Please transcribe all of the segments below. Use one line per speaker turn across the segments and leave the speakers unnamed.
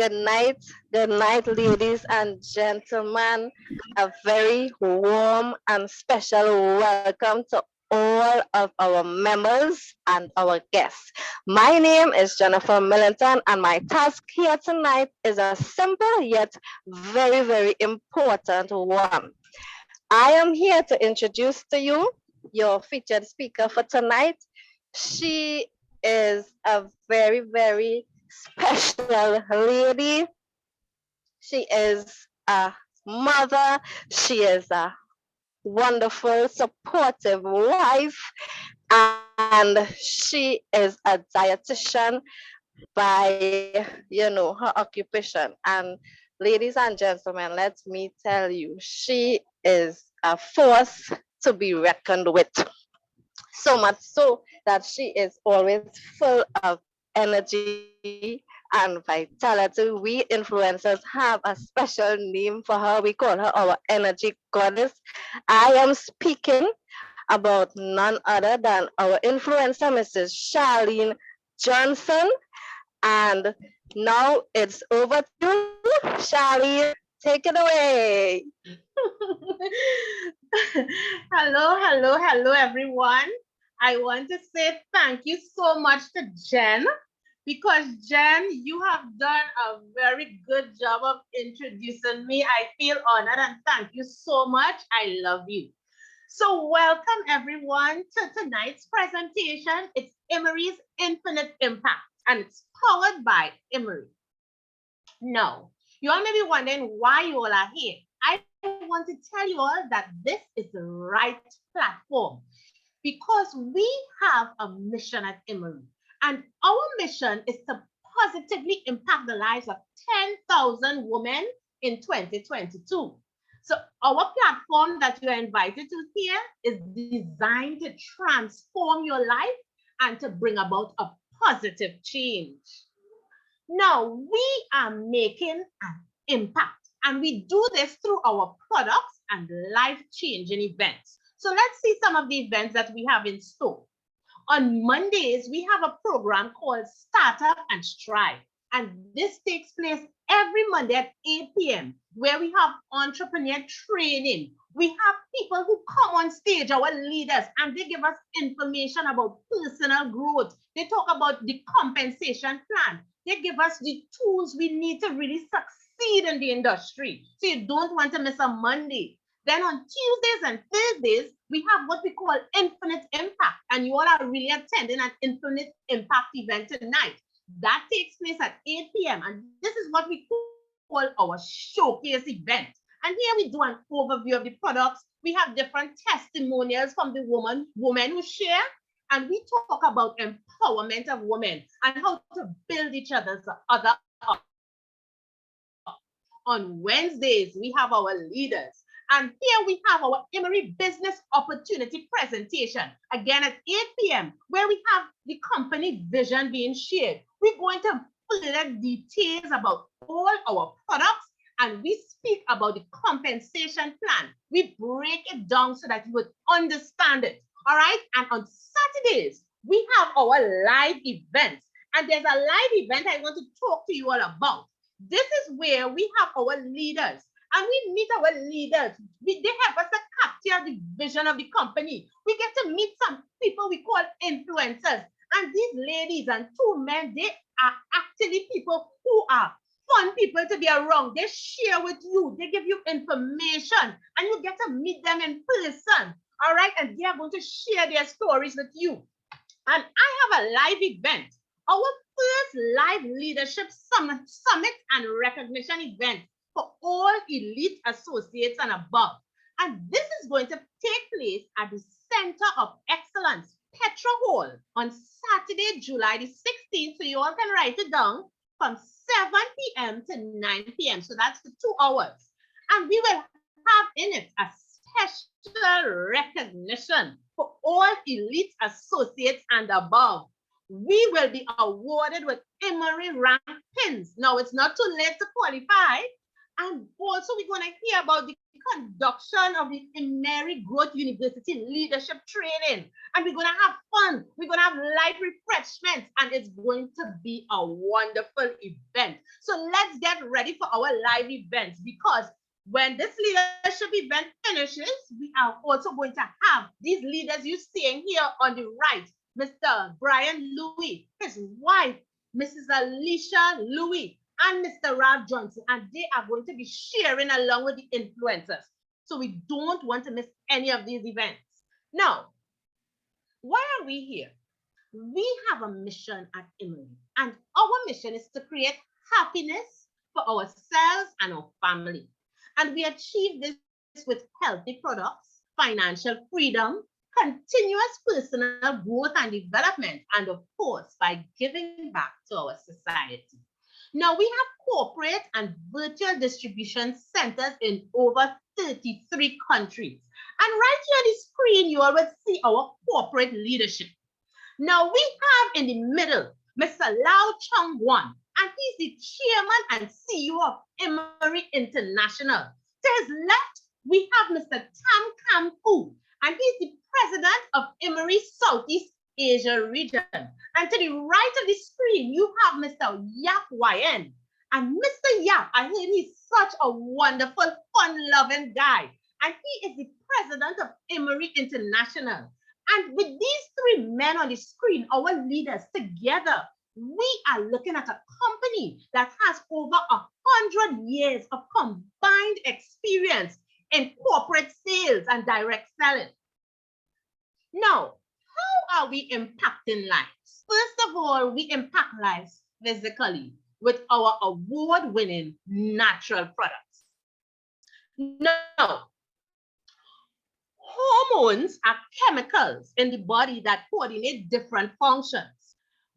good night, ladies and gentlemen. A very warm and special welcome to all of our members and our guests. My name is Jennifer Millington, and my task here tonight is a simple yet very, very important one. I am here to introduce to you your featured speaker for tonight. She is a very, very special lady. She is a mother. She is a wonderful, supportive wife, and she is a dietitian by her occupation. And ladies and gentlemen, let me tell you, she is a force to be reckoned with. So much so that she is always full of energy and vitality. We influencers have a special name for her. We call her our energy goddess. I am speaking about none other than our influencer, Mrs. Charlene Johnson. And now it's over to you, Charlene. Take it away.
Hello, everyone. I want to say thank you so much to Jen because Jen, you have done a very good job of introducing me. I feel honored and thank you so much. I love you. So welcome everyone to tonight's presentation. It's Emery's Infinite Impact and it's powered by Emery. Now, you all may be wondering why you all are here. I want to tell you all that this is the right platform because we have a mission at Emory, and our mission is to positively impact the lives of 10,000 women in 2022. So our platform that you are invited to here is designed to transform your life and to bring about a positive change. Now, we are making an impact, and we do this through our products and life-changing events. So let's see some of the events that we have in store. On Mondays, we have a program called Startup and Strive, and this takes place every Monday at 8 p.m., where we have entrepreneur training. We have people who come on stage, our leaders, and they give us information about personal growth. They talk about the compensation plan. They give us the tools we need to really succeed in the industry. So you don't want to miss a Monday. Then on Tuesdays and Thursdays, we have what we call Infinite Impact. And you all are really attending an Infinite Impact event tonight. That takes place at 8 p.m. And this is what we call our showcase event. And here we do an overview of the products. We have different testimonials from the women who share. And we talk about empowerment of women and how to build each other up. On Wednesdays, we have our leaders. And here we have our Emory Business Opportunity presentation, again at 8 p.m., where we have the company vision being shared. We're going to further details about all our products, and we speak about the compensation plan. We break it down so that you would understand it. All right. And on Saturdays, we have our live events. And there's a live event I want to talk to you all about. This is where we have our leaders. And we meet our leaders. They help us to capture the vision of the company. We get to meet some people we call influencers. And these ladies and two men, they are actually people who are fun people to be around. They share with you. They give you information. And you get to meet them in person. All right, and they are going to share their stories with you. And I have a live event, our first live leadership summit and recognition event for all elite associates and above. And this is going to take place at the Center of Excellence, Petra Hall, on Saturday, July the 16th. So you all can write it down from 7 p.m. to 9 p.m. So that's the 2 hours. And we will have in it a special recognition for all elite associates and above. We will be awarded with Emory rank pins. Now, it's not too late to qualify. And also, we're going to hear about the conduction of the Emery Growth University Leadership Training. And we're going to have fun. We're going to have light refreshments. And it's going to be a wonderful event. So let's get ready for our live events, because when this leadership event finishes, we are also going to have these leaders you seeing here on the right, Mr. Brian Louis, his wife, Mrs. Alicia Louis, and Mr. Ralph Johnson, and they are going to be sharing along with the influencers. So we don't want to miss any of these events. Now, why are we here? We have a mission at Emory, and our mission is to create happiness for ourselves and our family. And we achieve this with healthy products, financial freedom, continuous personal growth and development, and of course, by giving back to our society. Now, we have corporate and virtual distribution centers in over 33 countries. And right here on the screen, you always see our corporate leadership. Now, we have in the middle Mr. Lau Chung Wan, and he's the chairman and CEO of Emory International. To his left, we have Mr. Tam Kam Fu, and he's the president of Emory Southeast Asia region. And to the right of the screen, you have Mr. Yap YN. And Mr. Yap, I heard he's such a wonderful, fun-loving guy. And he is the president of Emory International. And with these three men on the screen, our leaders together, we are looking at a company that has over 100 years of combined experience in corporate sales and direct selling. Now, how are we impacting lives? First of all, we impact lives physically with our award-winning natural products. Now, hormones are chemicals in the body that coordinate different functions.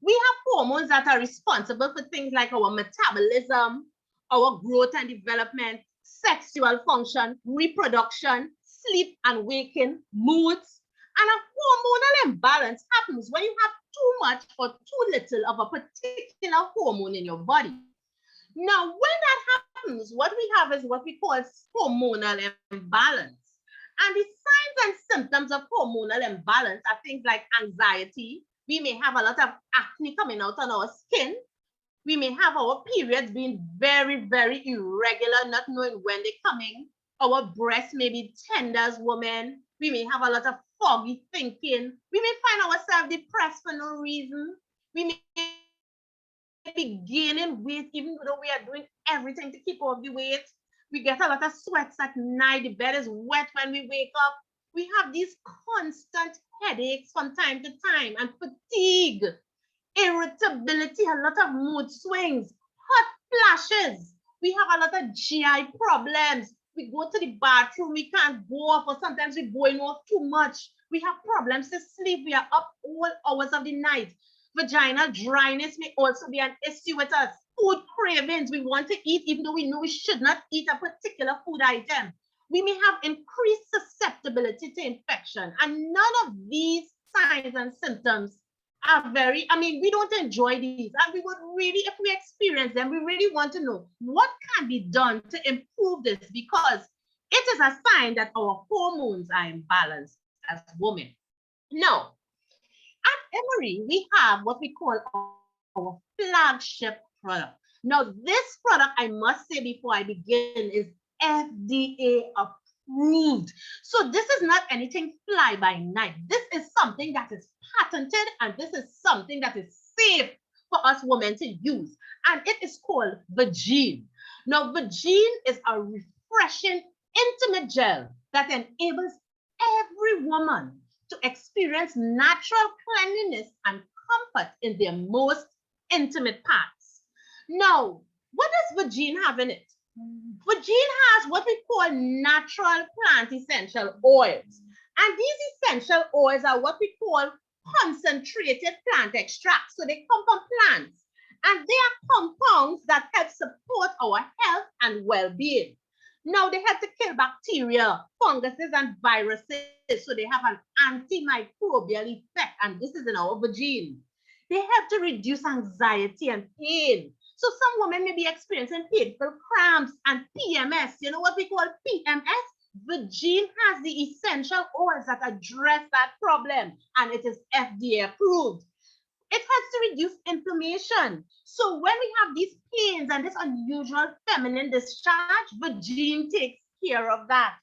We have hormones that are responsible for things like our metabolism, our growth and development, sexual function, reproduction, sleep and waking, moods. And a hormonal imbalance happens when you have too much or too little of a particular hormone in your body. Now, when that happens, what we have is what we call hormonal imbalance. And the signs and symptoms of hormonal imbalance are things like anxiety. We may have a lot of acne coming out on our skin. We may have our periods being very, very irregular, not knowing when they're coming. Our breasts may be tender as women. We may have a lot of foggy thinking. We may find ourselves depressed for no reason. We may be gaining weight even though we are doing everything to keep off the weight. We get a lot of sweats at night. The bed is wet when we wake up. We have these constant headaches from time to time and fatigue, irritability, a lot of mood swings, hot flashes. We have a lot of GI problems. We go to the bathroom, we can't go off, or sometimes we're going off too much. We have problems to sleep. We are up all hours of the night. Vaginal dryness may also be an issue with us. Food cravings. We want to eat even though we know we should not eat a particular food item. We may have increased susceptibility to infection. And none of these signs and symptoms are we don't enjoy these. And we would really, if we experience them, we really want to know what can be done to improve this, because it is a sign that our hormones are imbalanced as women. Now, at Emory, we have what we call our flagship product. Now, this product, I must say before I begin, is FDA approved. So this is not anything fly by night. This is something that is patented, and this is something that is safe for us women to use. And it is called Vagine. Now, Vagine is a refreshing, intimate gel that enables every woman to experience natural cleanliness and comfort in their most intimate parts. Now, what does Vagine have in it? Vagine has what we call natural plant essential oils. And these essential oils are what we call concentrated plant extracts. So they come from plants. And they are compounds that help support our health and well-being. Now, they help to kill bacteria, funguses, and viruses. So they have an antimicrobial effect. And this is in our Vagine. They help to reduce anxiety and pain. So some women may be experiencing painful cramps and PMS. You know what we call PMS? Virgin has the essential oils that address that problem, and it is FDA approved. It helps to reduce inflammation. So when we have these pains and this unusual feminine discharge, Virgin takes care of that.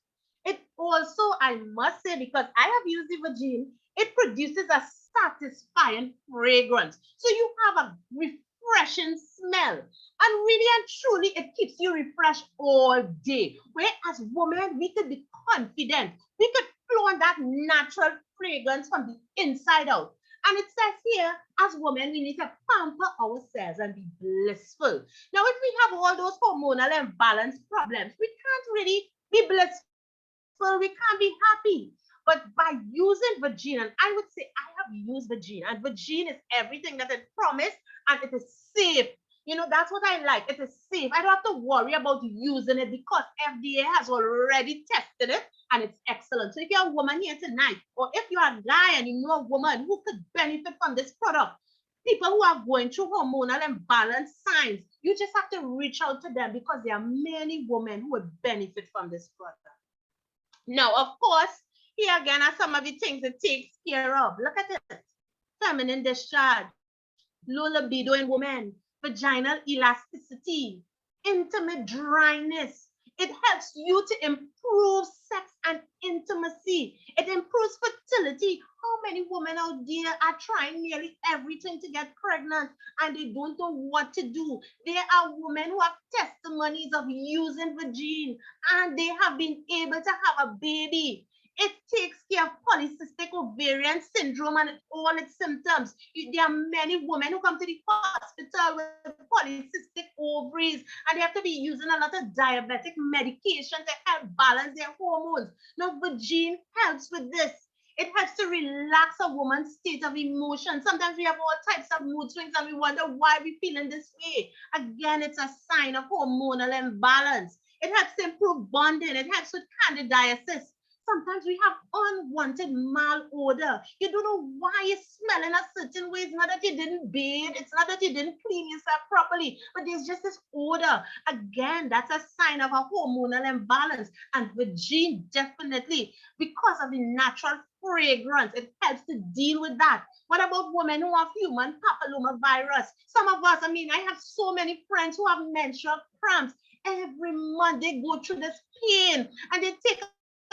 It also, I must say, because I have used the Virgin, it produces a satisfying fragrance. So you have a refreshing smell. And really and truly, it keeps you refreshed all day. Whereas women, we could be confident. We could flow on that natural fragrance from the inside out. And it says here, as women, we need to pamper ourselves and be blissful. Now, if we have all those hormonal imbalance problems, we can't really be blissful. We can't be happy. But by using Virgin, and I would say I have used Virgin, and Virgin is everything that it promised, and it is safe. You know, that's what I like. It is safe. I don't have to worry about using it because FDA has already tested it and it's excellent. So if you're a woman here tonight, or if you're a guy and you know a woman who could benefit from this product, people who are going through hormonal imbalance signs, you just have to reach out to them because there are many women who would benefit from this product. Now, of course, here again are some of the things it takes care of. Look at it. Feminine discharge, low libido in women, vaginal elasticity, intimate dryness. It helps you to improve sex and intimacy. It improves fertility. How many women out there are trying nearly everything to get pregnant and they don't know what to do? There are women who have testimonies of using Virgin and they have been able to have a baby. It takes care of polycystic ovarian syndrome and all its symptoms. There are many women who come to the hospital with polycystic ovaries and they have to be using a lot of diabetic medication to help balance their hormones. Now, Virgin helps with this. It helps to relax a woman's state of emotion. Sometimes we have all types of mood swings and we wonder why we're feeling this way. Again, it's a sign of hormonal imbalance. It helps to improve bonding. It helps with candidiasis. Sometimes we have unwanted malodor. You don't know why you're smelling a certain way. It's not that you didn't bathe. It's not that you didn't clean yourself properly, but there's just this odor. Again, that's a sign of a hormonal imbalance. And Virgin definitely, because of the natural fragrance, it helps to deal with that. What about women who have human papillomavirus? Some of us, I mean, I have so many friends who have menstrual cramps. Every month they go through this pain and they take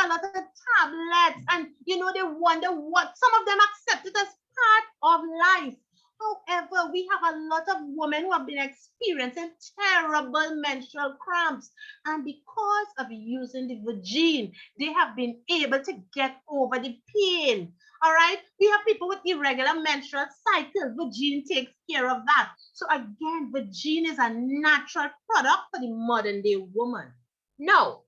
a lot of tablets and they wonder what some of them accept it as part of life. However, we have a lot of women who have been experiencing terrible menstrual cramps, and because of using the Virgin, they have been able to get over the pain. All right, we have people with irregular menstrual cycles. Virgin takes care of that. So again, Virgin is a natural product for the modern day woman. Now,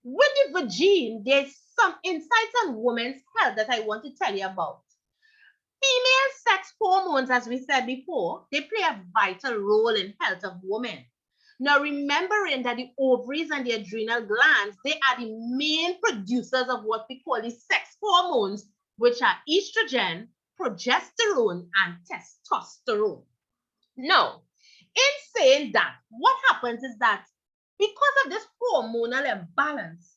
with the Virgin, there's some insights on women's health that I want to tell you about. Female sex hormones, as we said before, they play a vital role in health of women. Now, remembering that the ovaries and the adrenal glands, they are the main producers of what we call the sex hormones, which are estrogen, progesterone, and testosterone. Now, in saying that, what happens is that because of this hormonal imbalance,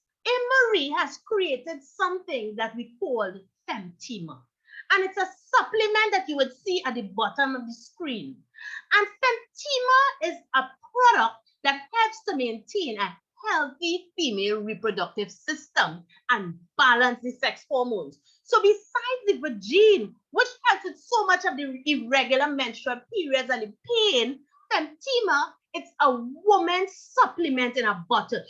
Marie has created something that we call Femtima. And it's a supplement that you would see at the bottom of the screen. And Femtima is a product that helps to maintain a healthy female reproductive system and balance the sex hormones. So besides the Virgin, which helps with so much of the irregular menstrual periods and the pain, Femtima, it's a woman's supplement in a bottle.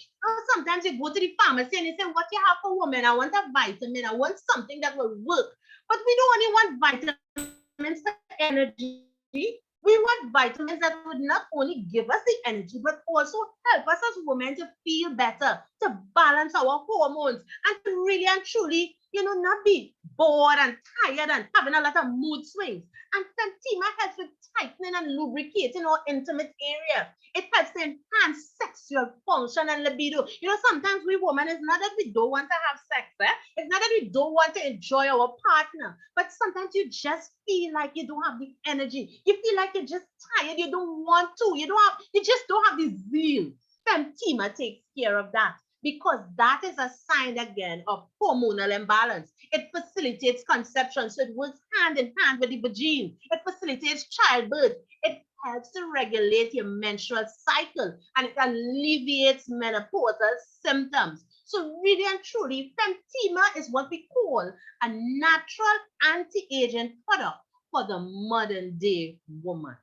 Sometimes you go to the pharmacy and you say, what you have for women? I want a vitamin. I want something that will work. But we don't only want vitamins for energy. We want vitamins that would not only give us the energy, but also help us as women to feel better, to balance our hormones, and to really and truly, not be bored and tired and having a lot of mood swings. And Femtima helps with tightening and lubricating our intimate area. It helps to enhance sexual function and libido. You know, sometimes we women, it's not that we don't want to have sex, eh? It's not that we don't want to enjoy our partner, but sometimes you just feel like you don't have the energy. You feel like you're just tired. You don't want to. You just don't have the zeal. Femtima takes care of that because that is a sign again of hormonal imbalance. It facilitates conception, so it works hand in hand with the vagine. It facilitates childbirth. It helps to regulate your menstrual cycle and it alleviates menopausal symptoms. So really and truly, Femtima is what we call a natural anti-aging product for the modern day woman.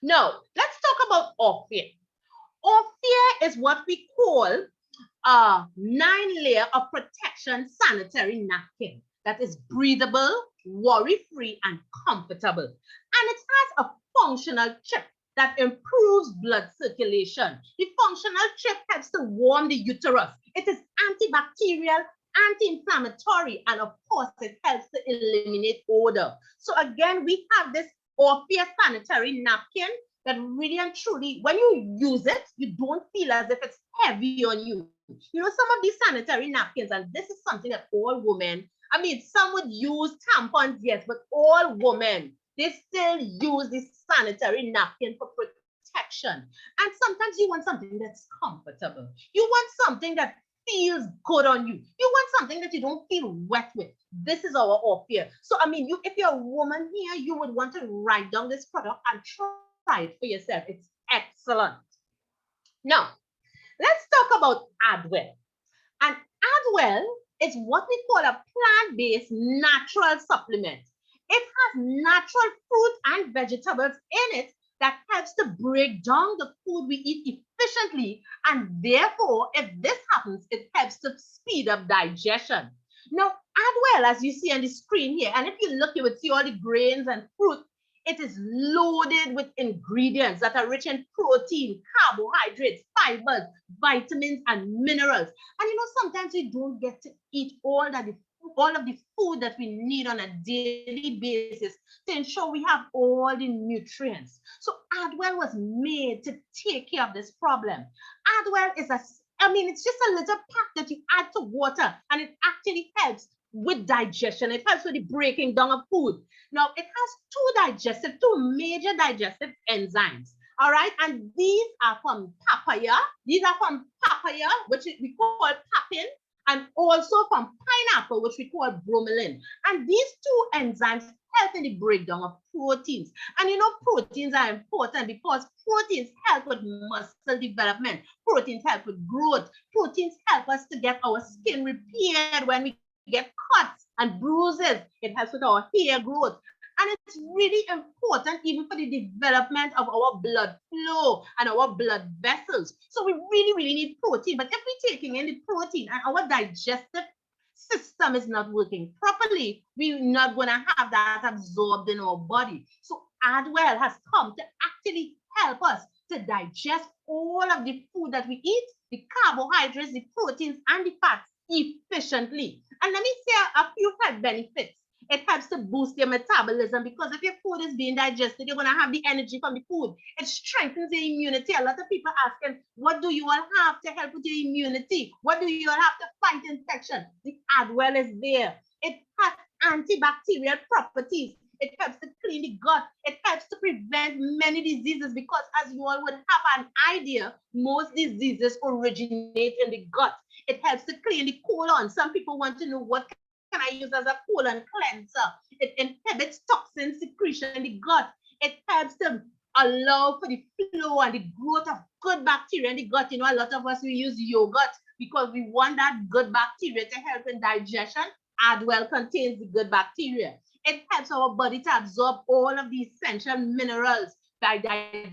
Now, let's talk about Orphea. Orphea is what we call a 9-layer of protection sanitary napkin that is breathable, worry-free, and comfortable. And it has a functional chip that improves blood circulation. The functional chip helps to warm the uterus. It is antibacterial, anti-inflammatory, and of course, it helps to eliminate odor. So again, we have this Orphea sanitary napkin that really and truly, when you use it, you don't feel as if it's heavy on you. You know, some of these sanitary napkins, and this is something that all women, I mean, some would use tampons, yes, but all women, they still use this sanitary napkin for protection. And sometimes you want something that's comfortable. You want something that feels good on you. You want something that you don't feel wet with. This is our Orphea. So, I mean, if you're a woman here, you would want to write down this product and try it for yourself. It's excellent. Now, let's talk about Adwell. And Adwell is what we call a plant-based natural supplement. It has natural fruit and vegetables in it that helps to break down the food we eat efficiently. And therefore, if this happens, it helps to speed up digestion. Now, Adwell, as you see on the screen here, and if you look, you would see all the grains and fruit. It is loaded with ingredients that are rich in protein, carbohydrates, fibers, vitamins, and minerals. And you know, sometimes we don't get to eat all of the food that we need on a daily basis to ensure we have all the nutrients. So Adwell was made to take care of this problem. Adwell is it's just a little pack that you add to water and it actually helps with digestion. It helps with the breaking down of food. Now, it has two major digestive enzymes. All right, and these are from papaya. These are from papaya, which we call papain, and also from pineapple, which we call bromelain. And these two enzymes help in the breakdown of proteins. And you know, proteins are important because proteins help with muscle development. Proteins help with growth. Proteins help us to get our skin repaired when we get cuts and bruises. It helps with our hair growth. And it's really important even for the development of our blood flow and our blood vessels. So we really need protein. But if we're taking in the protein and our digestive system is not working properly, we're not going to have that absorbed in our body. So Adwell has come to actually help us to digest all of the food that we eat, the carbohydrates, the proteins, and the fats efficiently. And let me say a few health benefits. It helps to boost your metabolism because if your food is being digested, you're going to have the energy from the food. It strengthens your immunity. A lot of people asking, what do you all have to help with your immunity? What do you all have to fight infection? The Adwell is there. It has antibacterial properties. It helps to clean the gut. It helps to prevent many diseases because as you all would have an idea, most diseases originate in the gut. It helps to clean the colon. Some people want to know what can I use as a colon cleanser. It inhibits toxin secretion in the gut. It helps to allow for the flow and the growth of good bacteria in the gut. You know, a lot of us, we use yogurt because we want that good bacteria to help in digestion. Adwell contains the good bacteria. It helps our body to absorb all of the essential minerals by digesting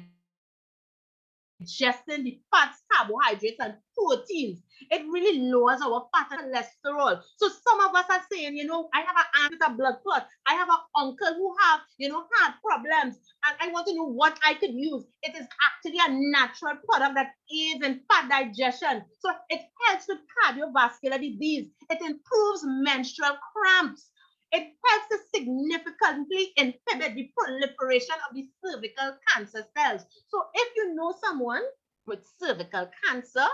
the food. digesting the fats, carbohydrates, and proteins. It really lowers our fat and cholesterol. So some of us are saying, I have an aunt with a blood clot. I have an uncle who have, heart problems. And I want to know what I could use. It is actually a natural product that aids in fat digestion. So it helps with cardiovascular disease. It improves menstrual cramps. It helps to significantly inhibit the proliferation of the cervical cancer cells. So if you know someone with cervical cancer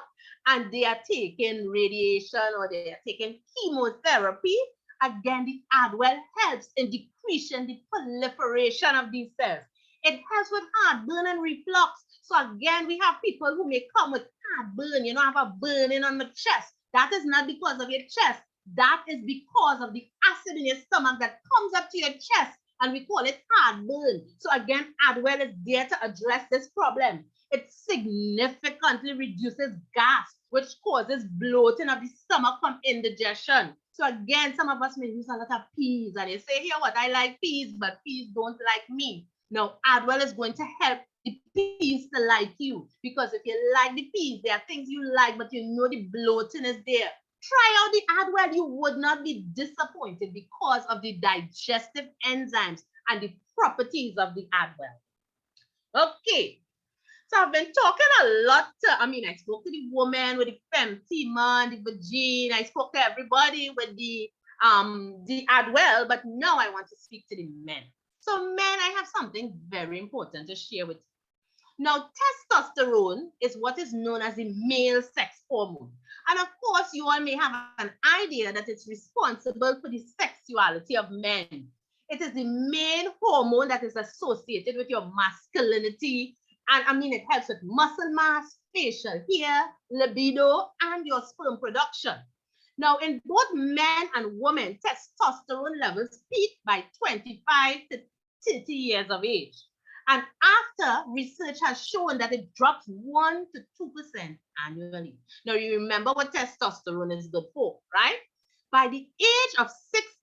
and they are taking radiation or they are taking chemotherapy, again, the Adwell helps in decreasing the proliferation of these cells. It helps with heartburn and reflux. So again, we have people who may come with heartburn, have a burning on the chest. That is not because of your chest. That is because of the acid in your stomach that comes up to your chest, and we call it heartburn. So again, Adwell is there to address this problem. It significantly reduces gas, which causes bloating of the stomach from indigestion. So again, some of us may use a lot of peas, and you say, here what, I like peas, but peas don't like me. Now, Adwell is going to help the peas to like you, because if you like the peas, there are things you like, but you know the bloating is there. Try out the Adwell. You would not be disappointed because of the digestive enzymes and the properties of the Adwell. Okay, so I've been talking a lot. I spoke to the woman with the femtima, the vagina. I spoke to everybody with the Adwell, but now I want to speak to the men. So men, I have something very important to share with you. Now, testosterone is what is known as the male sex hormone. And of course, you all may have an idea that it's responsible for the sexuality of men. It is the main hormone that is associated with your masculinity. And it helps with muscle mass, facial hair, libido, and your sperm production. Now, in both men and women, testosterone levels peak by 25 to 30 years of age. And after, research has shown that it drops 1 to 2% annually. Now, you remember what testosterone is good for, right? By the age of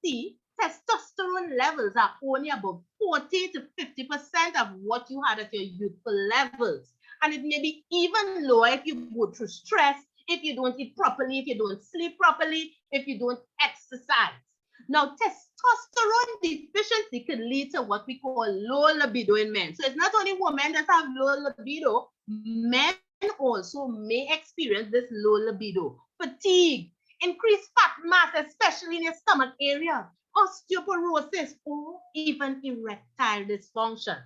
60, testosterone levels are only about 40 to 50% of what you had at your youthful levels. And it may be even lower if you go through stress, if you don't eat properly, if you don't sleep properly, if you don't exercise. Now, testosterone deficiency can lead to what we call low libido in men. So it's not only women that have low libido, men also may experience this low libido, fatigue, increased fat mass, especially in your stomach area, osteoporosis, or even erectile dysfunction.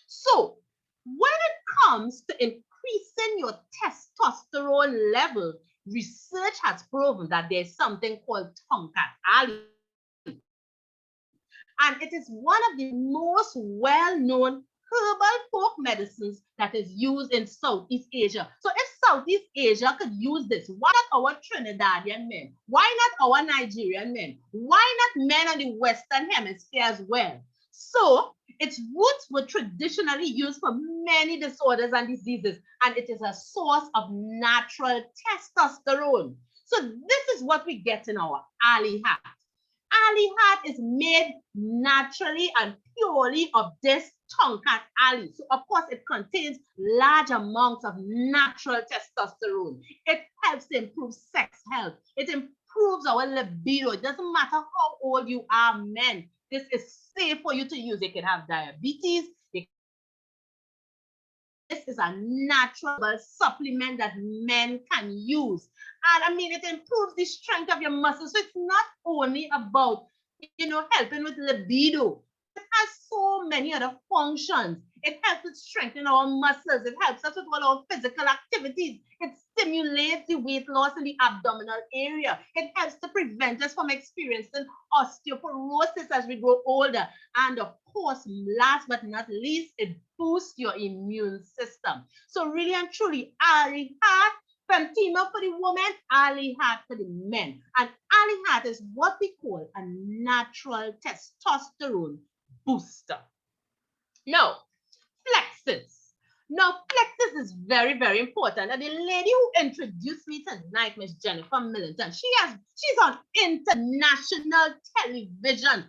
So when it comes to increasing your testosterone level, research has proven that there's something called Tonkat Ali. And it is one of the most well-known herbal folk medicines that is used in Southeast Asia. So if Southeast Asia could use this, why not our Trinidadian men? Why not our Nigerian men? Why not men on the Western Hemisphere as well? So its roots were traditionally used for many disorders and diseases, and it is a source of natural testosterone. So this is what we get in our Ali hat. Ali hat is made naturally and purely of this Tonkat Ali. So of course it contains large amounts of natural testosterone. It helps to improve sex health. It improves our libido. It doesn't matter how old you are, men. This is safe for you to use. You can have diabetes. This is a natural supplement that men can use. And it improves the strength of your muscles. So it's not only about, helping with libido. It has so many other functions. It helps with strengthening our muscles. It helps us with all our physical activities. It stimulates the weight loss in the abdominal area. It helps to prevent us from experiencing osteoporosis as we grow older. And of course, last but not least, it boosts your immune system. So really and truly, Ali Hat, Femtima for the woman, Ali Hat for the men. And Ali Hat is what we call a natural testosterone booster. Now, Plexus. Now, Plexus is very, very important. And the lady who introduced me tonight, Miss Jennifer Millington, she's on international television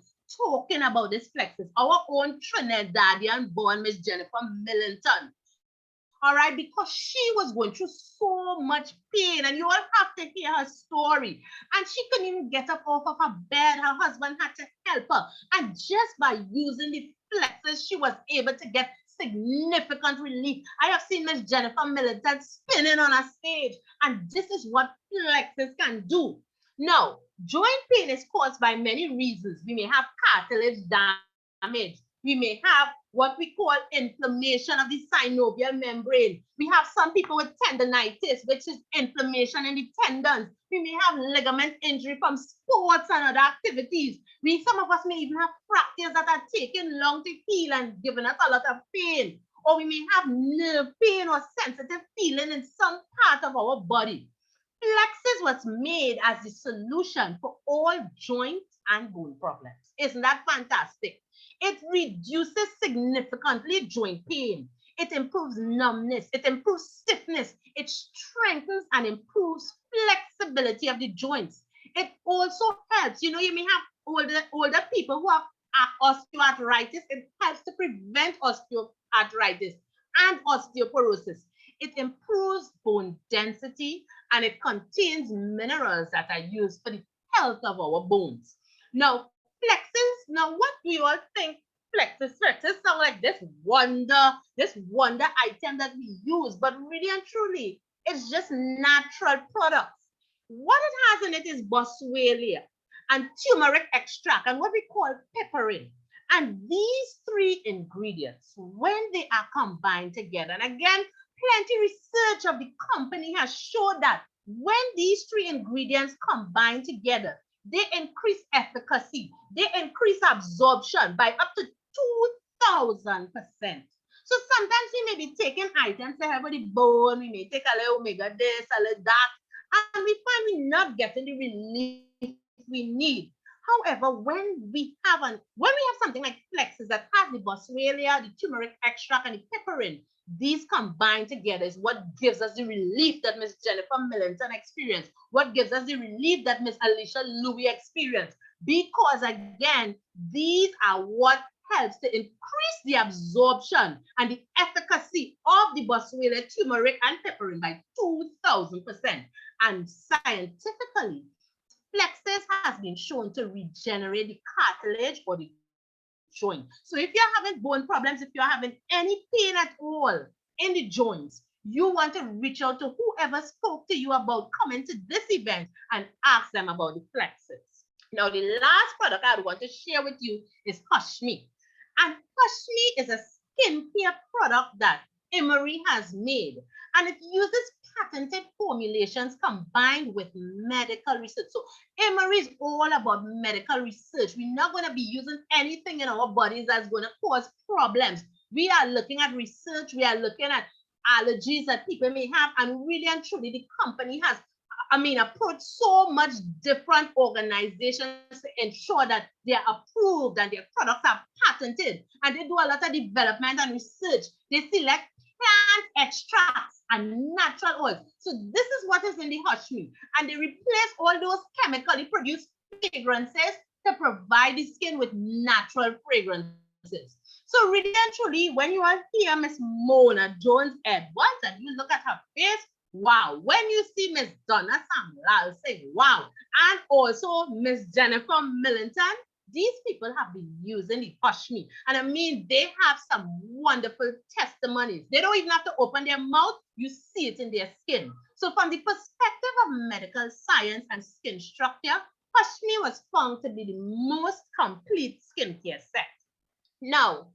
talking about this Plexus. Our own Trinidadian born Miss Jennifer Millington. All right. all right, because she was going through so much pain, and you all have to hear her story. And she couldn't even get up off of her bed. Her husband had to help her. And just by using the flexes, she was able to get significant relief. I have seen Miss Jennifer Militant spinning on a stage, and this is what flexes can do. Now, joint pain is caused by many reasons. We may have cartilage damage. We may have what we call inflammation of the synovial membrane. We have some people with tendonitis, which is inflammation in the tendons. We may have ligament injury from sports and other activities. Some of us may even have fractures that are taking long to heal and giving us a lot of pain. Or we may have nerve pain or sensitive feeling in some part of our body. Plexus was made as the solution for all joint and bone problems. Isn't that fantastic? It reduces significantly joint pain. It improves numbness. It improves stiffness. It strengthens and improves flexibility of the joints. It also helps. You may have older people who have osteoarthritis. It helps to prevent osteoarthritis and osteoporosis. It improves bone density, and it contains minerals that are used for the health of our bones. Now, flexes, now what do you all think flexes? Flexes sound like this wonder item that we use, but really and truly, it's just natural products. What it has in it is boswellia and turmeric extract and what we call pepperin. And these three ingredients, when they are combined together, and again, plenty research of the company has showed that when these three ingredients combine together, they increase efficacy, they increase absorption by up to 2,000%. So sometimes we may be taking items that have the bone, we may take a little omega this, a little that, and we find we're not getting the relief we need. However, when we have something like flexes that has the boswellia, the turmeric extract, and the pepperin, these combined together is what gives us the relief that Miss Jennifer Millington experienced, what gives us the relief that Miss Alicia Louis experienced. Because again, these are what helps to increase the absorption and the efficacy of the boswellia, turmeric, and pepperin by 2,000%. And scientifically, flexes has been shown to regenerate the cartilage or the joint. So if you're having bone problems, if you're having any pain at all in the joints, you want to reach out to whoever spoke to you about coming to this event and ask them about the flexes. Now, the last product I want to share with you is Hush Me. And Hush Me is a skincare product that Emery has made, and it uses patented formulations combined with medical research. So Emery is all about medical research. We're not going to be using anything in our bodies that's going to cause problems. We are looking at research. We are looking at allergies that people may have, and really and truly, the company has approach so much different organizations to ensure that they are approved and their products are patented, and they do a lot of development and research. They select plant extracts and natural oils. So this is what is in the Hush Me, and they replace all those chemically produced fragrances to provide the skin with natural fragrances. So really and truly, when you are here, Miss Mona Jones Edwards, and you look at her face, wow. When you see Miss Donna Samlal, say wow. And also Miss Jennifer Millington, these people have been using the Hush Me. And they have some wonderful testimonies. They don't even have to open their mouth. You see it in their skin. So from the perspective of medical science and skin structure, Hush Me was found to be the most complete skincare set. Now,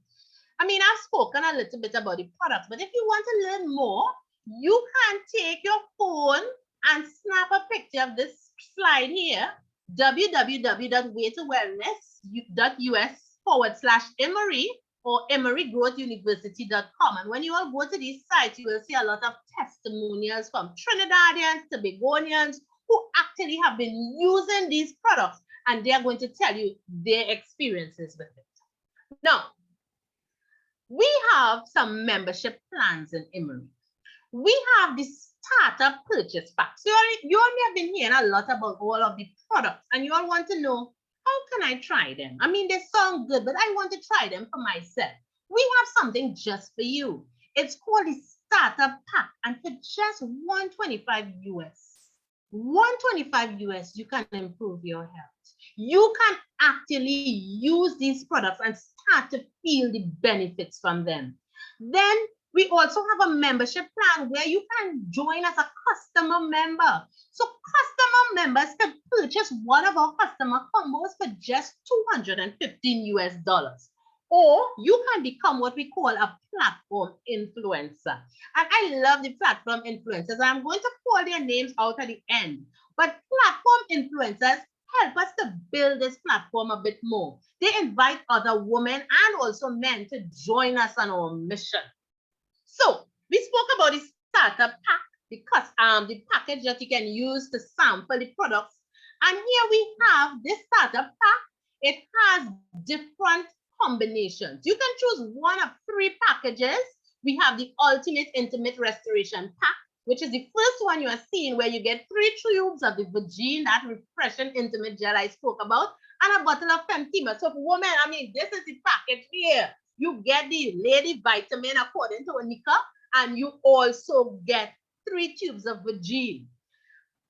I've spoken a little bit about the products, but if you want to learn more, you can take your phone and snap a picture of this slide here, www.waytowellness.us/Emory or emorygrowthuniversity.com. And when you all go to these sites, you will see a lot of testimonials from Trinidadians, Tobagonians who actually have been using these products, and they are going to tell you their experiences with it. Now, we have some membership plans in Emory. We have the starter purchase pack. So you only have been hearing a lot about all of the products, and you all want to know, how can I try them? They sound good, but I want to try them for myself. We have something just for you. It's called the starter pack, and for just 125 US, 125 US, you can improve your health. You can actually use these products and start to feel the benefits from them. Then we also have a membership plan where you can join as a customer member. So customer members can purchase one of our customer combos for just 215 US dollars. Or you can become what we call a platform influencer. And I love the platform influencers. I'm going to call their names out at the end. But platform influencers help us to build this platform a bit more. They invite other women and also men to join us on our mission. So we spoke about the starter pack, because the package that you can use to sample the products. And here we have this starter pack. It has different combinations. You can choose one of 3 packages. We have the Ultimate Intimate Restoration Pack, which is the first one you are seeing, where you get 3 tubes of the Virgin, that refreshing intimate gel I spoke about, and a bottle of Femtima. So for women, I mean, this is the package here. You get the lady vitamin according to Anika, and you also get 3 tubes of Virgin,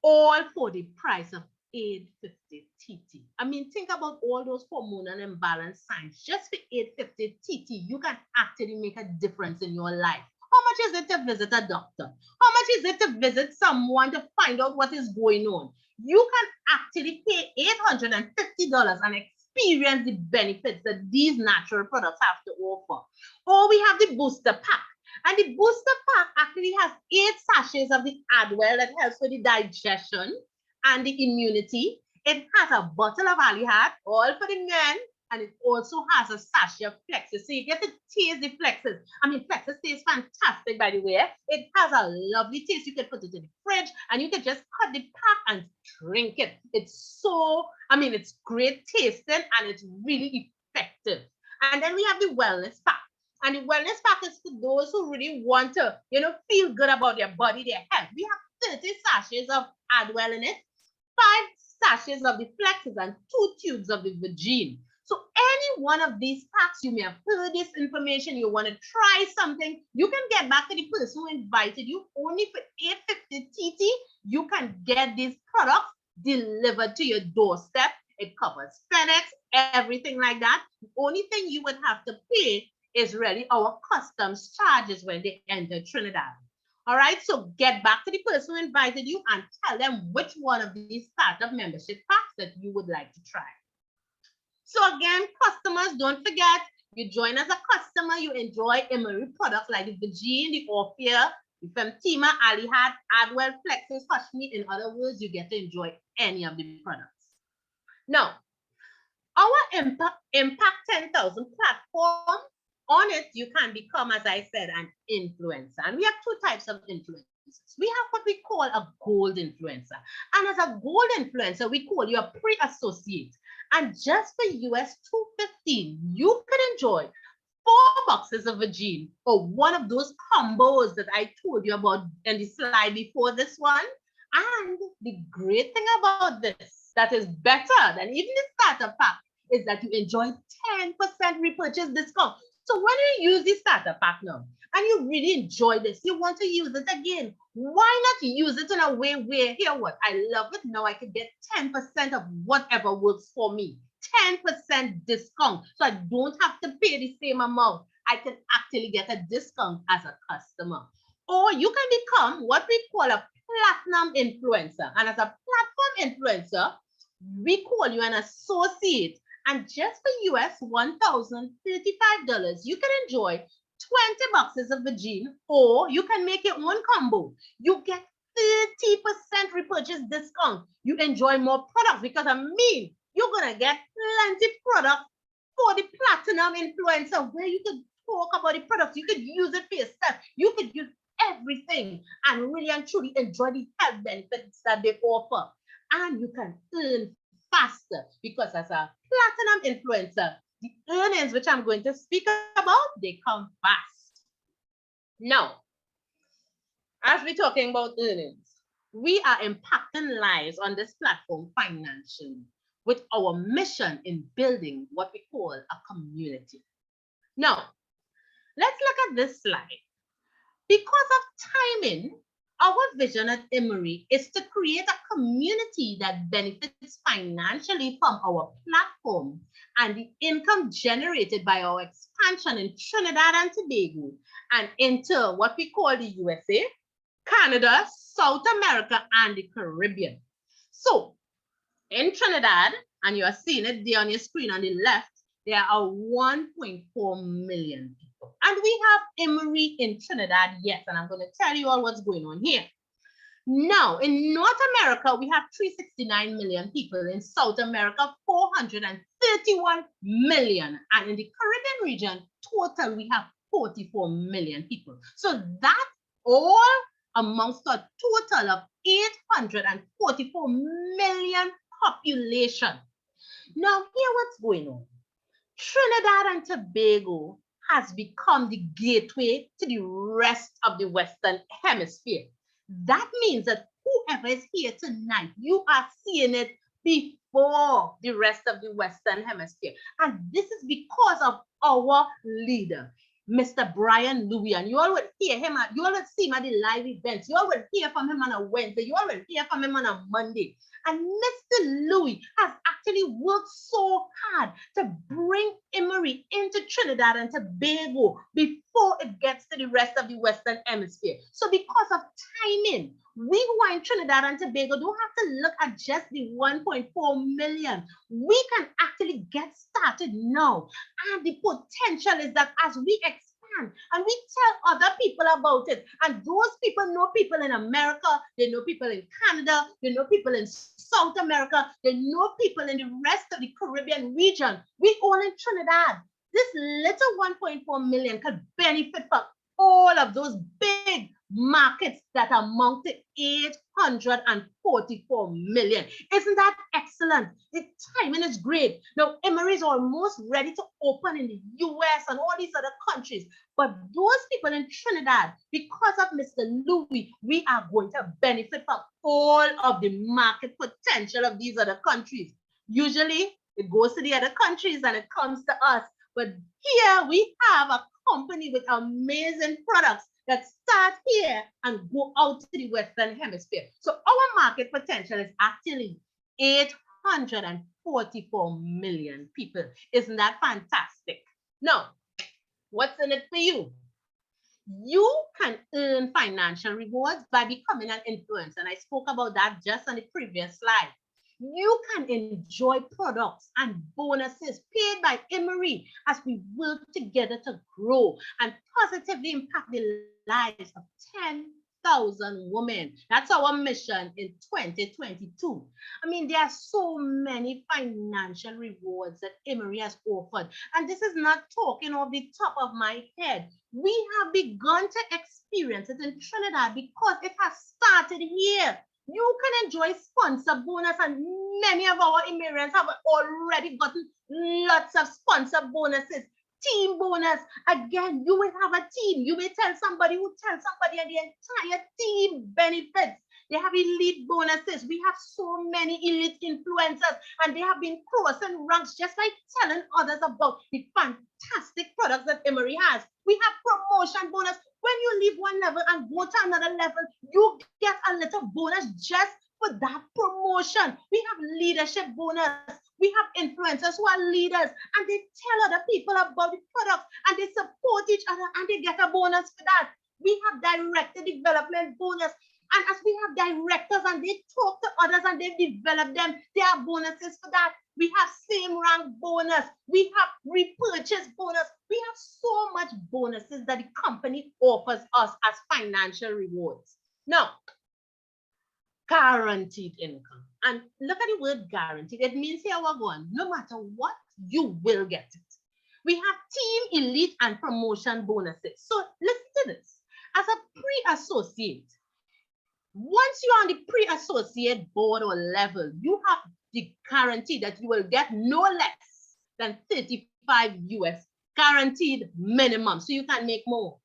all for the price of 850 TT. I mean, think about all those hormonal imbalance signs. Just for 850 TT, you can actually make a difference in your life. How much is it to visit a doctor? How much is it to visit someone to find out what is going on? You can actually pay $850 and experience the benefits that these natural products have to offer. Or we have the booster pack. And the booster pack actually has 8 sachets of the Adwell that helps with the digestion and the immunity. It has a bottle of Alihad, all for the men, and it also has a sachet of Plexus. So you get to taste the Plexus. I mean, Plexus tastes fantastic, by the way. It has a lovely taste. You can put it in the fridge and you can just cut the pack and drink it. It's so, I mean, it's great tasting and it's really effective. And then we have the wellness pack. And the wellness pack is for those who really want to, feel good about their body, their health. We have 30 sachets of Adwell in it, 5 sachets of the Plexus, and 2 tubes of the Virgin. So any one of these packs, you may have heard this information, you want to try something, you can get back to the person who invited you. Only for 850 TT, you can get these products delivered to your doorstep. It covers FedEx, everything like that. The only thing you would have to pay is really our customs charges when they enter Trinidad. All right, so get back to the person who invited you and tell them which one of these startup membership packs that you would like to try. So again, customers, don't forget, you join as a customer, you enjoy Emery products like the Virgin, the Orphea, the Femtima, Alihad, Adwell, Plexus, Hushme. In other words, you get to enjoy any of the products. Now, our Impact 10,000 platform, on it, you can become, as I said, an influencer. And we have 2 types of influencers. We have what we call a gold influencer. And as a gold influencer, we call you a pre-associate. And just for US $215, you can enjoy 4 boxes of Virgin, or one of those combos that I told you about in the slide before this one. And the great thing about this, that is better than even the starter pack, is that you enjoy 10% repurchase discount. So when you use the starter pack now, and you really enjoy this, you want to use it again, why not use it in a way where, here what, I love it, now I can get 10% of whatever works for me, 10% discount. So I don't have to pay the same amount. I can actually get a discount as a customer. Or you can become what we call a platinum influencer. And as a platform influencer, we call you an associate. And just for US $1,035, you can enjoy 20 boxes of Virgin, or you can make your own combo. You get 30% repurchase discount. You enjoy more products because you're going to get plenty product for the platinum influencer, where you could talk about the products. You could use it for yourself. You could use everything and really and truly enjoy the health benefits that they offer. And you can earn faster because as a platinum influencer, the earnings which I'm going to speak about, they come fast. Now, as we're talking about earnings, we are impacting lives on this platform financially with our mission in building what we call a community. Now, let's look at this slide. Because of timing, our vision at Emory is to create a community that benefits financially from our platform and the income generated by our expansion in Trinidad and Tobago and into what we call the USA, Canada, South America, and the Caribbean. So, in Trinidad, and you are seeing it there on your screen on the left, there are 1.4 million people. And we have Emory in Trinidad, yes, and I'm going to tell you all what's going on here. Now, in North America, we have 369 million people. In South America, 431 million. And in the Caribbean region, total, we have 44 million people. So that all amounts to a total of 844 million population. Now, here what's going on. Trinidad and Tobago has become the gateway to the rest of the Western Hemisphere. That means that whoever is here tonight, you are seeing it before the rest of the Western Hemisphere. And this is because of our leader, Mr. Brian Louis. And you all will hear him, you all will see him at the live events. You all will hear from him on a Wednesday. You all will hear from him on a Monday. And Mr. Louis has actually worked so hard to bring Emory into Trinidad and Tobago before it gets to the rest of the Western Hemisphere. So because of timing, we who are in Trinidad and Tobago don't have to look at just the 1.4 million. We can actually get started now. And the potential is that as we expand and we tell other people about it, and those people know people in America, they know people in Canada, they know people in South America, they know people in the rest of the Caribbean region. We all in Trinidad. This little 1.4 million could benefit from all of those big markets that amount to 844 million. Isn't that excellent? The timing is great. Now, Emory is almost ready to open in the US and all these other countries. But those people in Trinidad, because of Mr. Louis, we are going to benefit from all of the market potential of these other countries. Usually, it goes to the other countries and it comes to us. But here we have a company with amazing products that start here and go out to the Western Hemisphere. So our market potential is actually 844 million people. Isn't that fantastic? Now, what's in it for you? You can earn financial rewards by becoming an influencer. And I spoke about that just on the previous slide. You can enjoy products and bonuses paid by Emory as we work together to grow and positively impact the lives of 10,000 women. That's our mission in 2022. I mean, there are so many financial rewards that Emory has offered. And this is not talking off the top of my head. We have begun to experience it in Trinidad because it has started here. You can enjoy sponsor bonus, and many of our Emirians have already gotten lots of sponsor bonuses. Team bonus. Again, you will have a team. You may tell somebody who tells somebody, and the entire team benefits. They have elite bonuses. We have so many elite influencers, and they have been crossing ranks just by telling others about the fantastic products that Emory has. We have promotion bonus. When you leave one level and go to another level, you get a little bonus just for that promotion. We have leadership bonus. We have influencers who are leaders, and they tell other people about the products, and they support each other, and they get a bonus for that. We have director development bonus. And as we have directors and they talk to others and they develop them, there are bonuses for that. We have same rank bonus. We have repurchase bonus. We have so much bonuses that the company offers us as financial rewards. Now, guaranteed income. And look at the word guaranteed. It means here we're going, no matter what, you will get it. We have team, elite, and promotion bonuses. So listen to this. As a pre-associate, once you're on the pre-associate board or level, you have the guarantee that you will get no less than 35 US guaranteed minimum, so you can make more.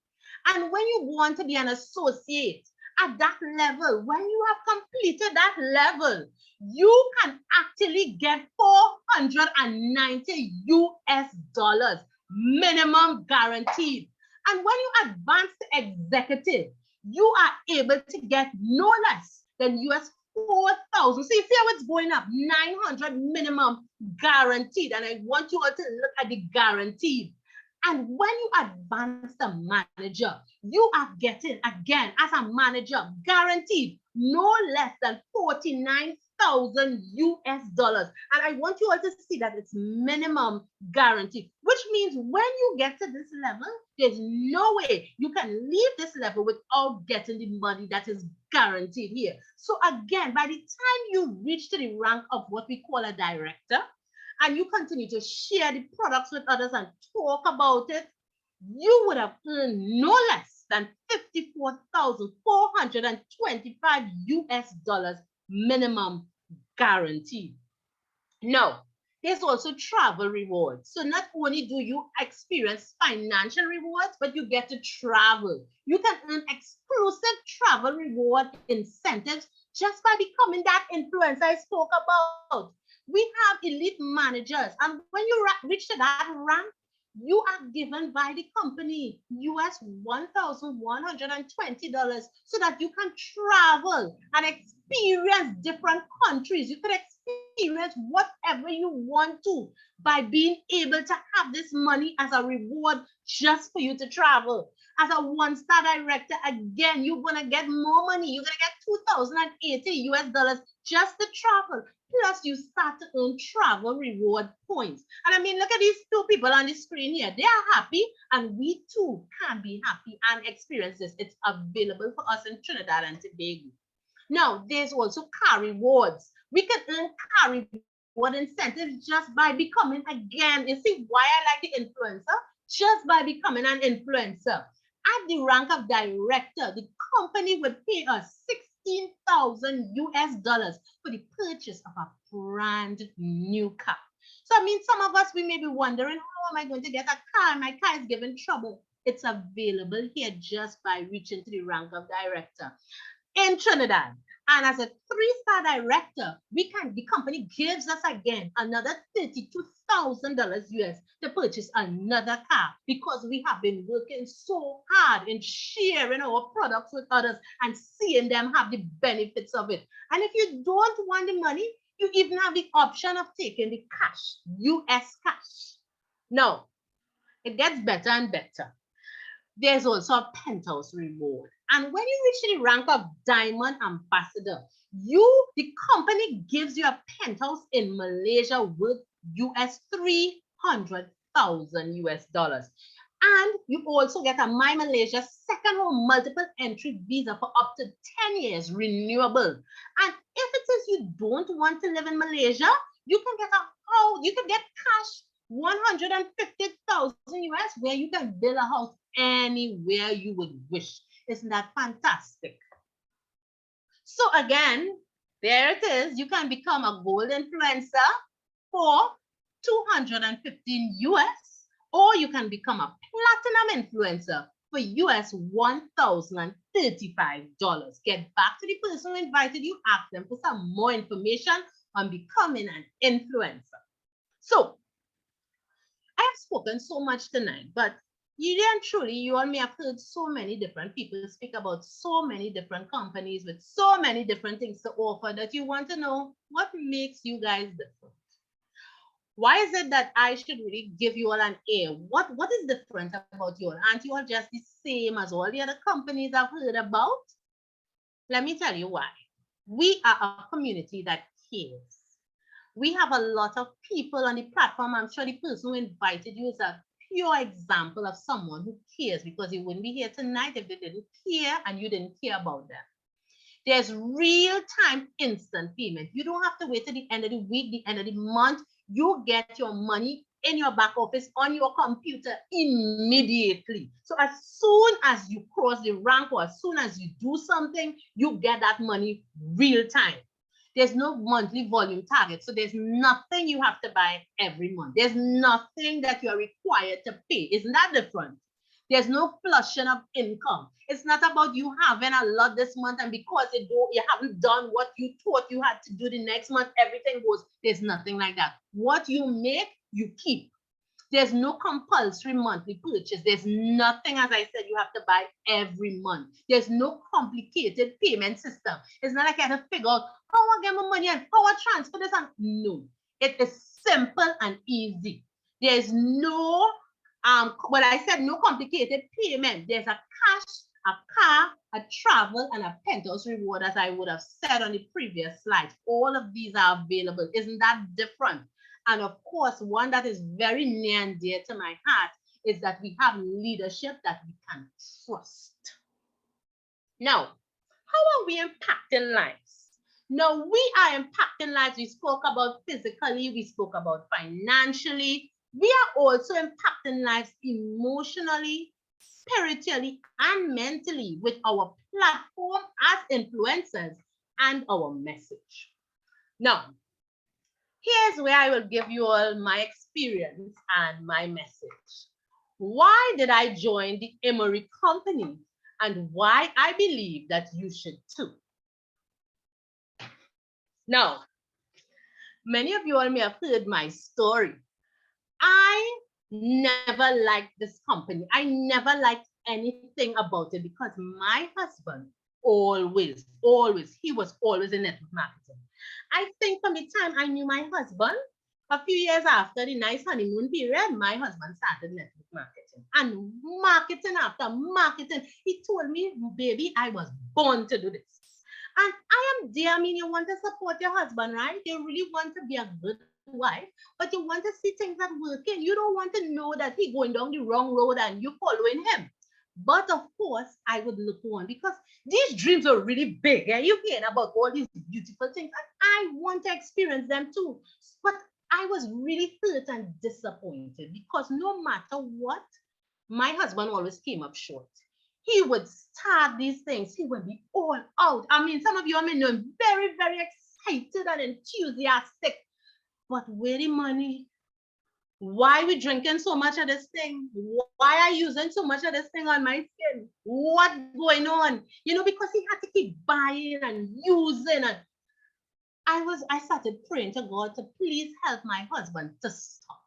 And when you want to be an associate at that level, when you have completed that level, you can actually get 490 US dollars minimum guaranteed. And when you advance to executive, you are able to get no less than US 4,000. So you see how it's going up, 900 minimum guaranteed. And I want you all to look at the guaranteed. And when you advance the manager, you are getting, again, as a manager, guaranteed no less than 49,000 US dollars. And I want you all to see that it's minimum guaranteed, which means when you get to this level, there's no way you can leave this level without getting the money that is guaranteed here. So again, by the time you reach to the rank of what we call a director, and you continue to share the products with others and talk about it, you would have earned no less than 54,425 US dollars minimum guaranteed. Now, there's also travel rewards. So not only do you experience financial rewards, but you get to travel. You can earn exclusive travel reward incentives just by becoming that influencer I spoke about. We have elite managers, and when you reach to that rank, you are given by the company US $1,120 so that you can travel and experience different countries. You could experience whatever you want to by being able to have this money as a reward just for you to travel. As a one-star director, again, you're gonna get more money. You're gonna get 2,080 US dollars just to travel. Plus, you start to earn travel reward points. And I mean, look at these two people on the screen here. They are happy, and we too can be happy and experience this. It's available for us in Trinidad and Tobago. Now, there's also car rewards. We can earn car reward incentives just by becoming, again, you see why I like the influencer? Just by becoming an influencer. At the rank of director, the company would pay us 16,000 US dollars for the purchase of a brand new car. So, I mean, some of us, we may be wondering, how am I going to get a car? My car is giving trouble. It's available here just by reaching to the rank of director. In Trinidad, and as a 3-star director, the company gives us again another $32,000 US to purchase another car because we have been working so hard in sharing our products with others and seeing them have the benefits of it. And if you don't want the money, you even have the option of taking the cash, US cash. Now, it gets better and better. There's also a penthouse reward. And when you reach the rank of diamond ambassador, the company gives you a penthouse in Malaysia worth US 300,000 US dollars. And you also get a My Malaysia second home multiple entry visa for up to 10 years renewable. And if it is you don't want to live in Malaysia, you can get cash 150,000 US where you can build a house anywhere you would wish. Isn't that fantastic? So again, there it is. You can become a gold influencer for 215 US, or you can become a platinum influencer for US $1,035. Get back to the person who invited you, ask them for some more information on becoming an influencer. So I have spoken so much tonight, but really and truly, you all may have heard so many different people speak about so many different companies with so many different things to offer that you want to know what makes you guys different. Why is it that I should really give you all an A? What is different about you all? Aren't you all just the same as all the other companies I've heard about? Let me tell you why. We are a community that cares. We have a lot of people on the platform. I'm sure the person who invited you is a pure example of someone who cares, because you wouldn't be here tonight if they didn't care and you didn't care about them. There's real-time instant payment. You don't have to wait till the end of the week, the end of the month. You get your money in your back office on your computer immediately. So as soon as you cross the rank or as soon as you do something, you get that money real time. There's no monthly volume target. So there's nothing you have to buy every month. There's nothing that you're required to pay. Isn't that different? There's no flushing of income. It's not about you having a lot this month and because you haven't done what you thought you had to do the next month, everything goes. There's nothing like that. What you make, you keep. There's no compulsory monthly purchase. There's nothing, as I said, you have to buy every month. There's no complicated payment system. It's not like I have to figure out how I get my money and how I transfer this. And no, it is simple and easy. There's no, well, I said no complicated payment. There's a cash, a car, a travel, and a penthouse reward, as I would have said on the previous slide. All of these are available. Isn't that different? And of course, one that is very near and dear to my heart is that we have leadership that we can trust. Now, how are we impacting lives? Now, we are impacting lives. We spoke about physically, we spoke about financially. We are also impacting lives emotionally, spiritually, and mentally with our platform as influencers and our message. Now, here's where I will give you all my experience and my message. Why did I join the Emory Company and why I believe that you should too? Now, many of you all may have heard my story. I never liked this company. I never liked anything about it because my husband he was always in network marketing. I think from the time I knew my husband, a few years after the nice honeymoon period, my husband started network marketing. And marketing after marketing, he told me, baby, I was born to do this. And I am there. I mean, you want to support your husband, right? You really want to be a good wife, but you want to see things that working. You don't want to know that he's going down the wrong road and you following him. But of course, I would look on because these dreams are really big. And you hear about all these beautiful things, and I want to experience them too. But I was really hurt and disappointed because no matter what, my husband always came up short. He would start these things. He would be all out. I mean, some of you may know him very, very excited and enthusiastic. But where the money? Why are we drinking so much of this thing? Why are you using so much of this thing on my skin? What's going on? You know, because he had to keep buying and using. And I started praying to God to please help my husband to stop.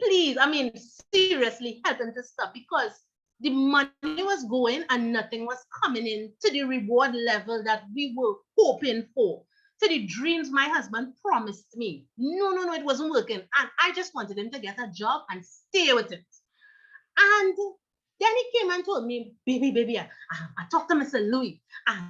Please, I mean, seriously, help him to stop because the money was going and nothing was coming in to the reward level that we were hoping for, to the dreams my husband promised me. No, it wasn't working. And I just wanted him to get a job and stay with it. And then he came and told me, baby, I talked to Mr. Louis, and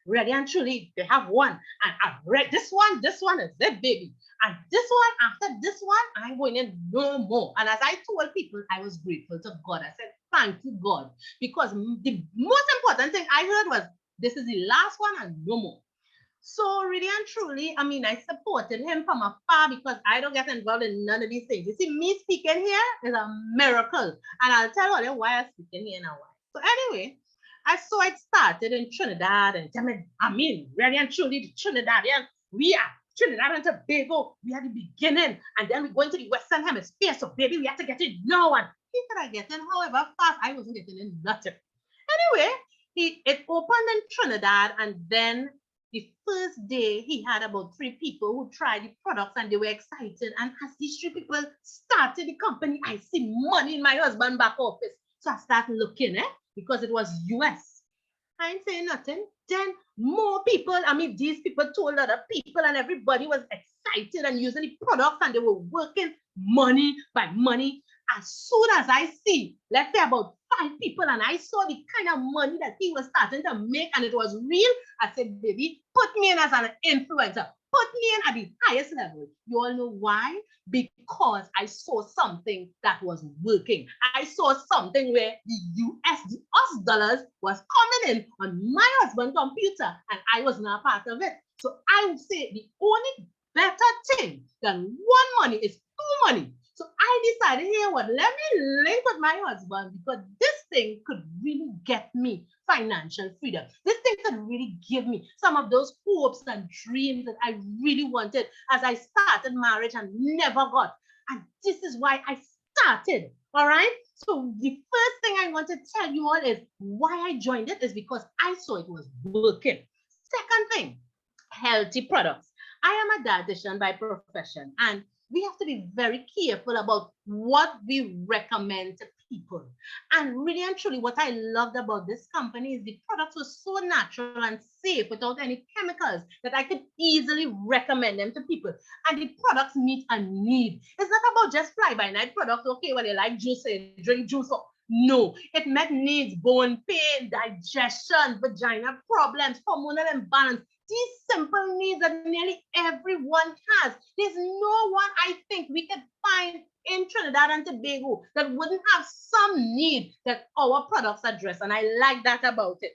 really and truly, they have one. And I've read this one is it, baby. And this one, after this one, I'm going in no more. And as I told people, I was grateful to God. I said, thank you, God. Because the most important thing I heard was, this is the last one and no more. So really and truly, I mean, I supported him from afar because I don't get involved in none of these things. You see, me speaking here is a miracle. And I'll tell you why I'm speaking here now. So anyway, I saw it started in Trinidad and I mean, really and truly, the Trinidadian, we are Trinidad and Tobago, we are the beginning. And then we're going to the Western Hemisphere. So baby, we have to get it now. And he could get in however fast, I wasn't getting in nothing. Anyway, it opened in Trinidad, and then the first day he had about 3 people who tried the products and they were excited. And as these 3 people started the company, I see money in my husband's back office. So I started looking, because it was US. I ain't saying nothing. Then more people, I mean, these people told other people and everybody was excited and using the products and they were working money by money. As soon as I see, let's say about 5 people, and I saw the kind of money that he was starting to make and it was real, I said, baby, put me in as an influencer. Put me in at the highest level. You all know why? Because I saw something that was working. I saw something where the US dollars was coming in on my husband's computer and I was not a part of it. So I would say the only better thing than one money is 2 money. So I decided, here what, let me link with my husband because this thing could really get me financial freedom. This thing could really give me some of those hopes and dreams that I really wanted as I started marriage and never got. And this is why I started, all right? So the first thing I want to tell you all is why I joined it is because I saw it was working. Second thing, healthy products. I am a dietitian by profession, and we have to be very careful about what we recommend to people. And really and truly, what I loved about this company is the products were so natural and safe without any chemicals that I could easily recommend them to people. And the products meet a need. It's not about just fly by night products. Okay, well, you like juice, so you drink juice. No, it met needs, bone pain, digestion, vagina problems, hormonal imbalance. These simple needs that nearly everyone has. There's no one I think we could find in Trinidad and Tobago that wouldn't have some need that our products address. And I like that about it.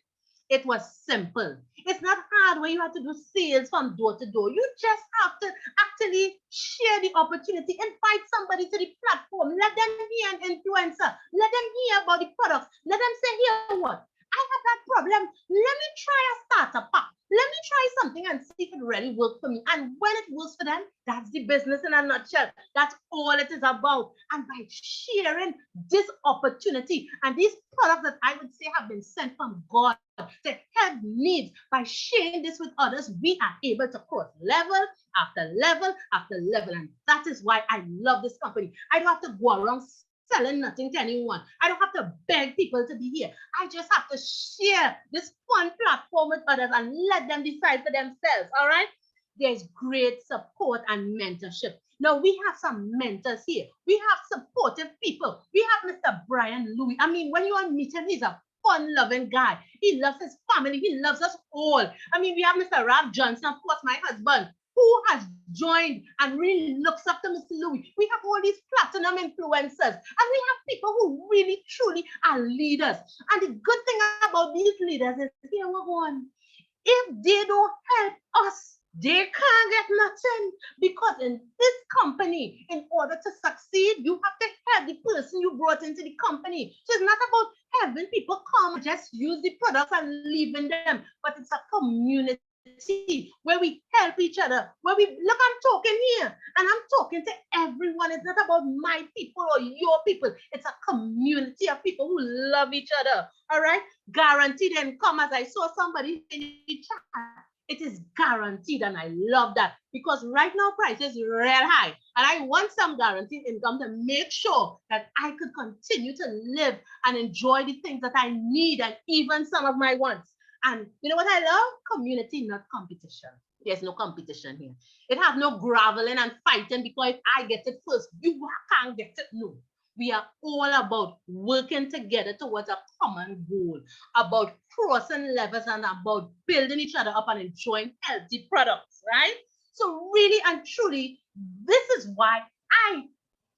It was simple. It's not hard where you have to do sales from door to door. You just have to actually share the opportunity, invite somebody to the platform, let them hear an influencer, let them hear about the products, let them say, here what? I have that problem. Let me try a starter pack. Let me try something and see if it really works for me. And when it works for them, that's the business in a nutshell. That's all it is about. And by sharing this opportunity and these products that I would say have been sent from God to help needs, by sharing this with others, we are able to cross level after level after level. And that is why I love this company. I don't have to go around selling nothing to anyone. I don't have to beg people to be here. I just have to share this fun platform with others and let them decide for themselves. All right. There's great support and mentorship. Now we have some mentors here. We have supportive people. We have Mr. Brian Louis. I mean, when you meet him, he's a fun-loving guy. He loves his family. He loves us all. I mean, we have Mr. Ralph Johnson, of course, my husband, who has joined and really looks up to Mr. Louis. We have all these platinum influencers, and we have people who really, truly are leaders. And the good thing about these leaders is, here we're going. If they don't help us, they can't get nothing. Because in this company, in order to succeed, you have to help the person you brought into the company. So it's not about having people come just use the products and leaving them, but it's a community where we help each other, where we look, I'm talking here and I'm talking to everyone. It's not about my people or your people. It's a community of people who love each other. All right, guaranteed income. As I saw somebody in the chat, it is guaranteed, and I love that, because right now prices are real high, and I want some guaranteed income to make sure that I could continue to live and enjoy the things that I need, and even some of my wants. And you know what I love? Community, not competition. There's no competition here. It has no groveling and fighting because if I get it first, you can't get it. No. We are all about working together towards a common goal, about crossing levels and about building each other up and enjoying healthy products, right? So really and truly, this is why I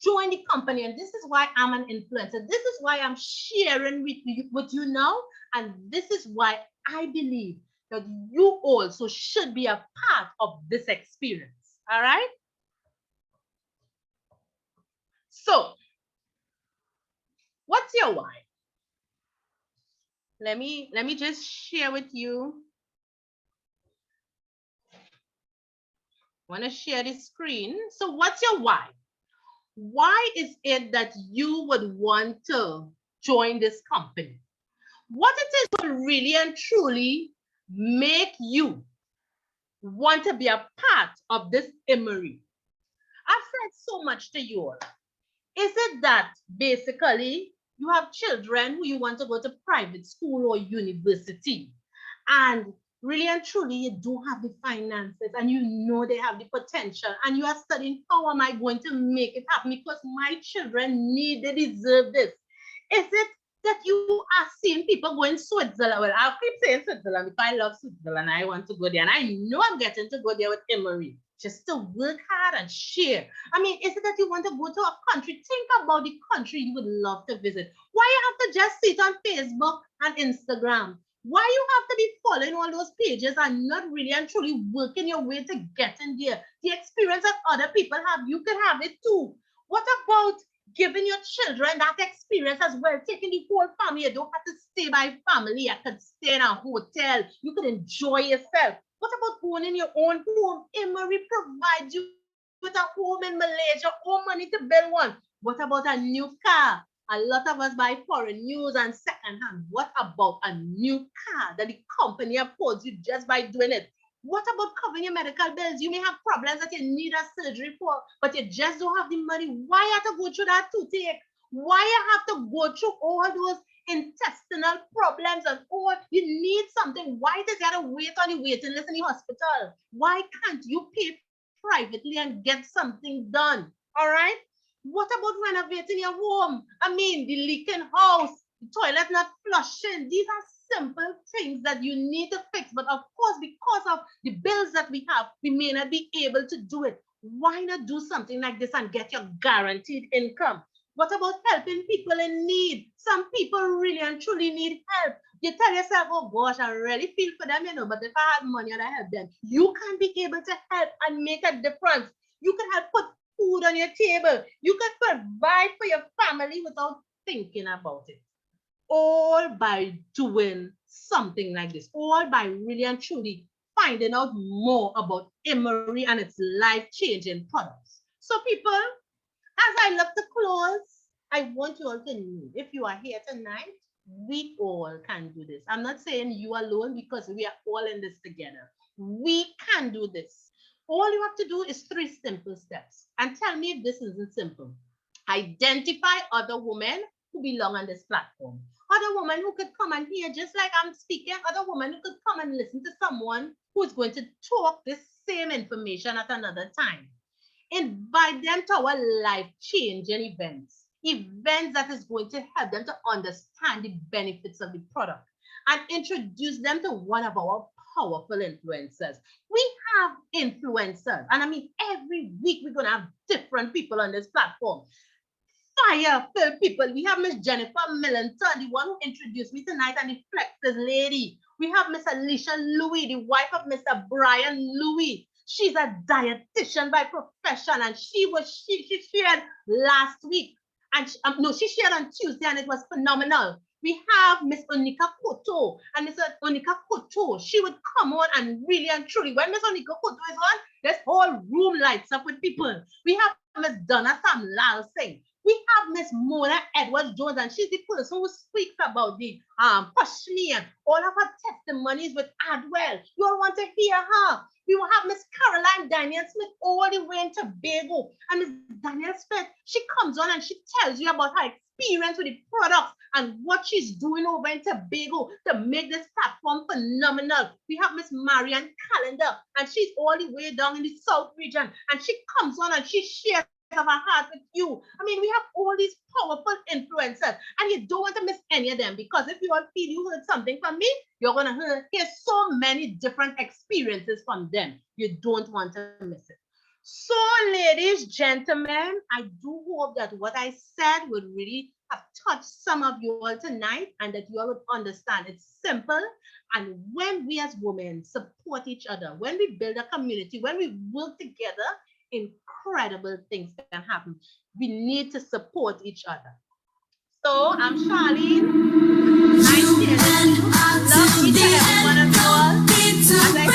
joined the company, and this is why I'm an influencer. This is why I'm sharing with you now, and this is why I believe that you also should be a part of this experience. All right? So, what's your why? Let me just share with you. I want to share the screen. So what's your why? Why is it that you would want to join this company? What it is will really and truly make you want to be a part of this Emory. I've said so much to you all. Is it that basically you have children who you want to go to private school or university, and really and truly you don't have the finances and you know they have the potential, and you are studying, how am I going to make it happen, because my children they deserve this? Is it that you are seeing people going Switzerland? Well, I'll keep saying Switzerland because I love Switzerland. I want to go there, and I know I'm getting to go there with Emory, just to work hard and share. I mean, is it that you want to go to a country? Think about the country you would love to visit. Why you have to just sit on Facebook and Instagram? Why you have to be following all those pages and not really and truly working your way to get in there? The experience that other people have, you can have it too. What about giving your children that experience as well, taking the whole family? You don't have to stay by family. You could stay in a hotel. You could enjoy yourself. What about owning your own home? Emory provides you with a home in Malaysia, own money to build one. What about a new car? A lot of us buy foreign news and second hand. What about a new car that the company affords you just by doing it? What about covering your medical bills? You may have problems that you need a surgery for, but you just don't have the money. Why you have to go through that toothache? Why you have to go through all those intestinal problems and all? You need something. Why does you have to wait on the waiting list in the hospital? Why can't you pay privately and get something done? All right? What about renovating your home? I mean, the leaking house, the toilet not flushing. These are simple things that you need to fix. But of course, because of the bills that we have, we may not be able to do it. Why not do something like this and get your guaranteed income? What about helping people in need? Some people really and truly need help. You tell yourself, oh gosh, I really feel for them, but if I had money and I help them, you can be able to help and make a difference. You can help put food on your table. You can provide for your family without thinking about it. All by doing something like this, all by really and truly finding out more about Emery and its life-changing products. So people, as I look to close, I want you all to know, if you are here tonight, we all can do this. I'm not saying you alone because we are all in this together. We can do this. All you have to do is 3 simple steps. And tell me if this isn't simple. Identify other women who belong on this platform. Other women who could come and hear just like I'm speaking. Other women who could come and listen to someone who is going to talk this same information at another time. Invite them to our life-changing events that is going to help them to understand the benefits of the product and introduce them to one of our powerful influencers. We have influencers, and I mean, every week we're going to have different people on this platform. Fire-filled people. We have Miss Jennifer Millington, the one who introduced me tonight, and the Flexes lady. We have Miss Alicia Louis, the wife of Mr. Brian Louis. She's a dietitian by profession, and she shared last week, and she shared on Tuesday, and it was phenomenal. We have Miss Onika Koto, and Miss Onika Koto, she would come on and really and truly, when Miss Onika Koto is on, this whole room lights up with people. We have Miss Donna Samlal Singh. We have Miss Mona Edwards Jones, and she's the person who speaks about the Push Me and all of her testimonies with Adwell. You all want to hear her. We will have Miss Caroline Daniel Smith all the way in Tobago. And Miss Daniel Smith, she comes on and she tells you about her experience with the products and what she's doing over in Tobago to make this platform phenomenal. We have Miss Marianne Calendar, and she's all the way down in the South region, and she comes on and she shares of her heart with you. I mean, we have all these powerful influencers, and you don't want to miss any of them, because if you all feel you heard something from me, you're going to hear so many different experiences from them. You don't want to miss it. So, ladies, gentlemen, I do hope that what I said would really have touched some of you all tonight, and that you all would understand it's simple. And when we as women support each other, when we build a community, when we work together, incredible things can happen. We need to support each other. So I'm Charlene. I love each and every one of you all. As I